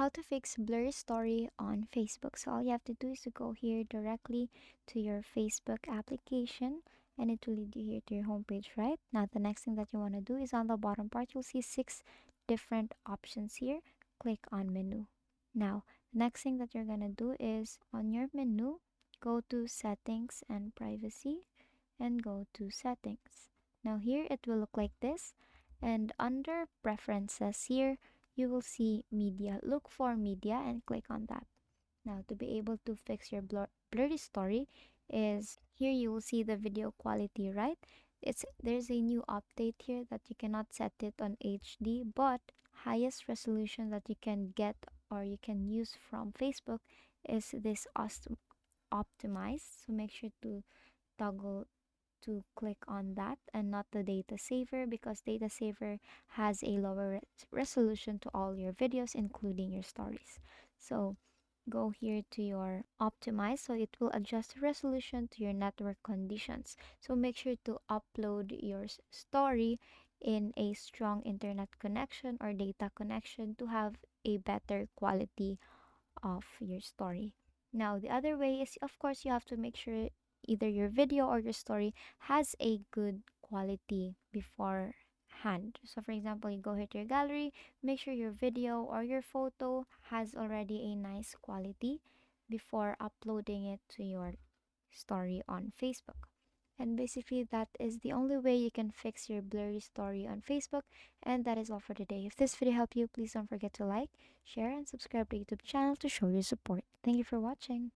how to fix blurry story on Facebook. So all you have to do is to go here directly to your Facebook application and it will lead you here to your homepage, right? Now the next thing that you want to do is on the bottom part, you'll see six different options here. Click on menu. Now, the next thing that you're gonna do is on your menu, go to settings and privacy and go to settings. Now here it will look like this, and under preferences here you will see media. Look for media and click on that. Now to be able to fix your blurry story is here you will see the video quality, right? There's a new update here that you cannot set it on HD, but highest resolution that you can get or you can use from Facebook is this optimized. So make sure to toggle to click on that and not the data saver, because data saver has a lower resolution to all your videos including your stories. So go here to your optimize, so it will adjust the resolution to your network conditions. So make sure to upload your story in a strong internet connection or data connection to have a better quality of your story. Now, the other way is, of course, you have to make sure either your video or your story has a good quality beforehand. So, for example, you go here to your gallery, make sure your video or your photo has already a nice quality before uploading it to your story on Facebook. And basically, that is the only way you can fix your blurry story on Facebook. And that is all for today. If this video helped you, please don't forget to like, share, and subscribe to the YouTube channel to show your support. Thank you for watching.